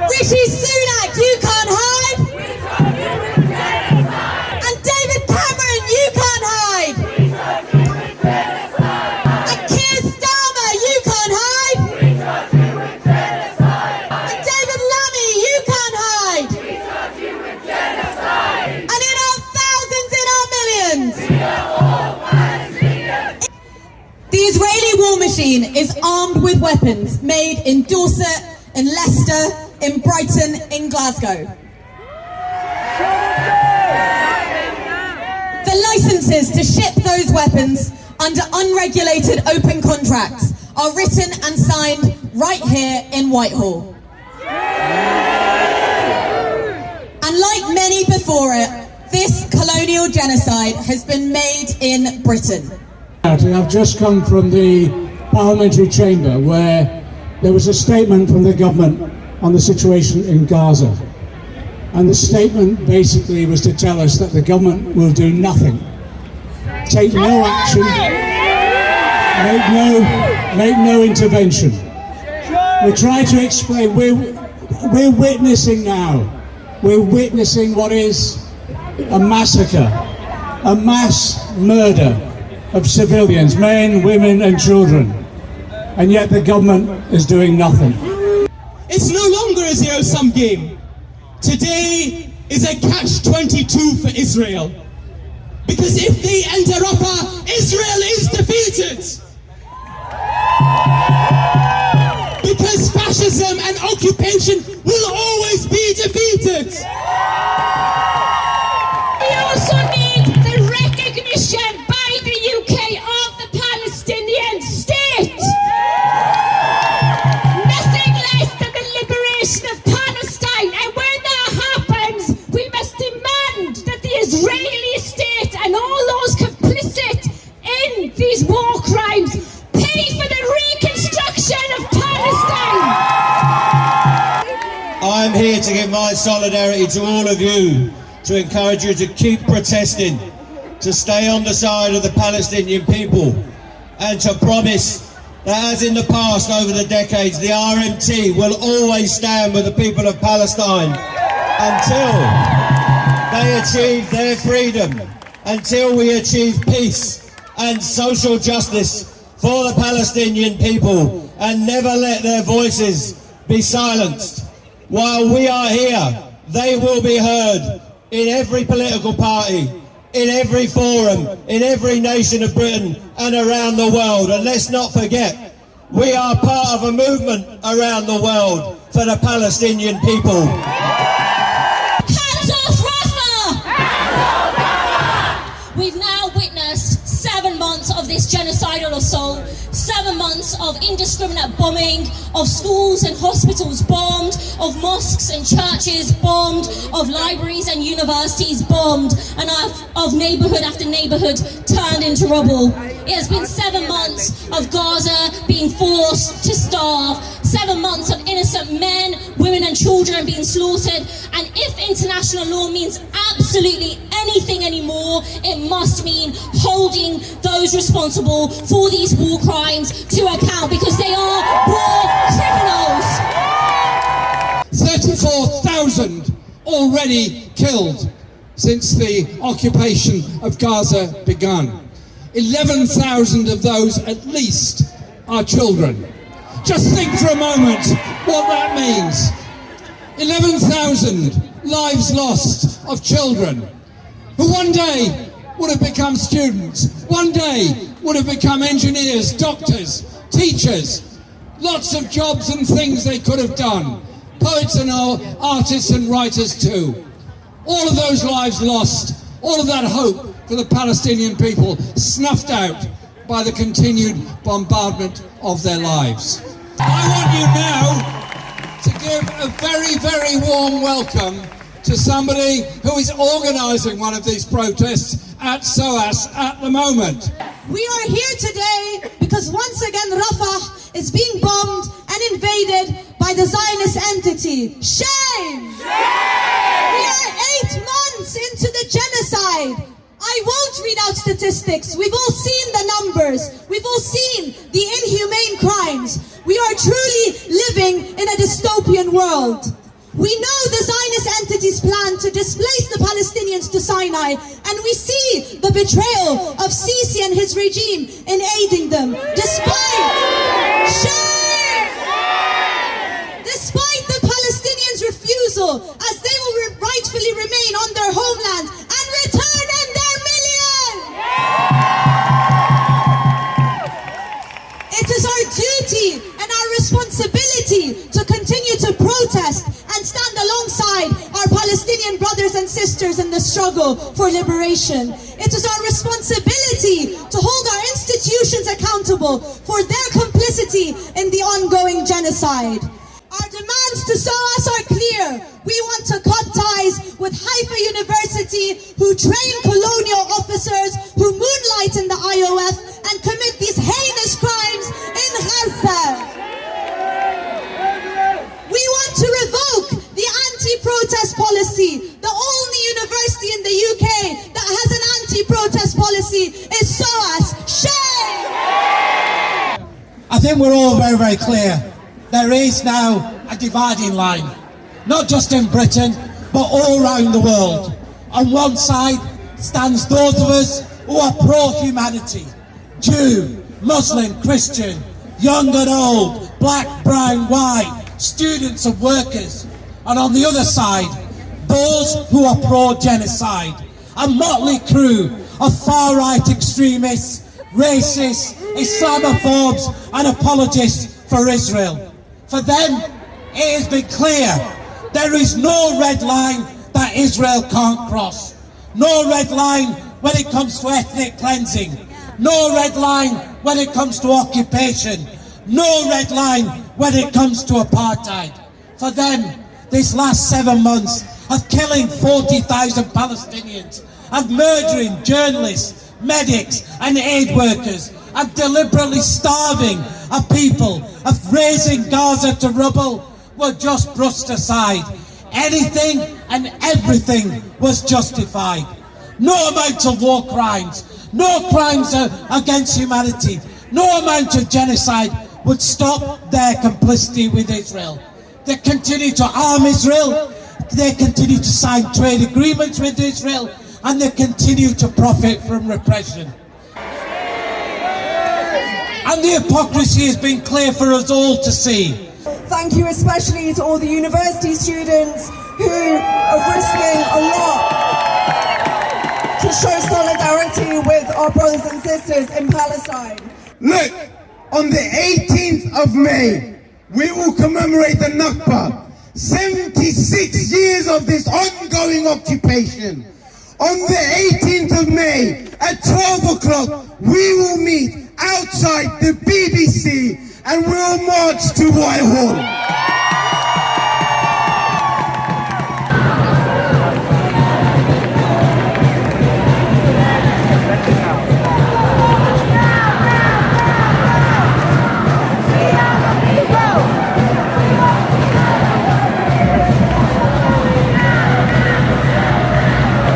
Rishi Sunak, you can't hide. And David Cameron, you can't hide. And Keir Starmer, you can't hide. And David Lammy, you can't hide. And in our thousands, in our millions. The Israeli war machine is armed with weapons made in Dorset, in Leicester, in Brighton, in Glasgow. The licenses to ship those weapons under unregulated open contracts are written and signed right here in Whitehall. And like many before it, this colonial genocide has been made in Britain. I've just come from the parliamentary chamber where there was a statement from the government on the situation in Gaza. And the statement basically was to tell us that the government will do nothing, take no action, make no intervention. We're trying to explain, we're witnessing now, we're witnessing what is a massacre, a mass murder of civilians, men, women and children, and yet the government is doing nothing. It's no longer a zero-sum game. Today is a catch-22 for Israel. Because if they enter Rafah, Israel is defeated. Because fascism and occupation will always be defeated. We also need the recognition by the UK of the Palestinian state. Nothing less than the liberation of Palestine. And when that happens, we must demand that the Israeli state and all those complicit in these war crimes pay for the reconstruction of Palestine. I'm here to give my solidarity to all of you, to encourage you to keep protesting, to stay on the side of the Palestinian people, and to promise that, as in the past over the decades, the RMT will always stand with the people of Palestine until they achieve their freedom, until we achieve peace and social justice for the Palestinian people, and never let their voices be silenced. While we are here, they will be heard in every political party, in every forum, in every nation of Britain and around the world. And let's not forget, we are part of a movement around the world for the Palestinian people. Hands off Rafah! We've now witnessed 7 months of this genocidal assault, 7 months of indiscriminate bombing, of schools and hospitals bombed, of mosques and churches bombed, of libraries and universities bombed, and of neighbourhood after neighbourhood turned into rubble. It has been 7 months of Gaza being forced to starve, 7 months of innocent men, women and children being slaughtered, and if international law means absolutely anything anymore, it must mean holding those responsible for these war crimes to account, because they are war criminals. 34,000 already killed since the occupation of Gaza began. 11,000 of those at least are children. Just think for a moment what that means. 11,000 lives lost of children who one day would have become students, one day would have become engineers, doctors, teachers, lots of jobs and things they could have done, poets and artists and writers too. All of those lives lost, all of that hope for the Palestinian people snuffed out by the continued bombardment of their lives. I want you now to give a very, very warm welcome to somebody who is organising one of these protests at SOAS at the moment. We are here today because once again Rafah is being bombed and invaded by the Zionist entity. Shame! We are 8 months into the genocide. I won't read out statistics. We've all seen the numbers. We've all seen the inhumane crimes. We are truly living in a dystopian world. We know the Zionist entity's plan to displace the Palestinians to Sinai, and we see the betrayal of Sisi and his regime in aiding them, despite the Palestinians' refusal, as they will rightfully remain on their homeland and return in their millions. It is our duty and our responsibility to continue to protest and stand alongside our Palestinian brothers and sisters in the struggle for liberation. It is our responsibility to hold our institutions accountable for their complicity in the ongoing genocide. Our demands to SOAS are clear. We want to cut ties with Haifa University, who train colonial officers who moonlight in the IOF and commit these heinous crimes in Gaza. We want to revoke the anti-protest policy. The only university in the UK that has an anti-protest policy is SOAS. Shame! I think we're all very, very clear. There is now a dividing line, not just in Britain, but all around the world. On one side stands those of us who are pro-humanity, Jew, Muslim, Christian, young and old, black, brown, white, students and workers. And on the other side, those who are pro-genocide, a motley crew of far-right extremists, racists, Islamophobes and apologists for Israel. For them, it has been clear there is no red line that Israel can't cross. No red line when it comes to ethnic cleansing. No red line when it comes to occupation. No red line when it comes to apartheid. For them, this last 7 months of killing 40,000 Palestinians, of murdering journalists, medics and aid workers, of deliberately starving a people, of raising Gaza to rubble, were just brushed aside. Anything and everything was justified. No amount of war crimes, no crimes against humanity, no amount of genocide would stop their complicity with Israel. They continue to arm Israel, they continue to sign trade agreements with Israel, and they continue to profit from repression. And the hypocrisy has been clear for us all to see. Thank you especially to all the university students who are risking a lot to show solidarity with our brothers and sisters in Palestine. Look, on the 18th of May, we will commemorate the Nakba, 76 years of this ongoing occupation. On the 18th of May, at 12 o'clock, we will meet outside the BBC and we'll march to Whitehall.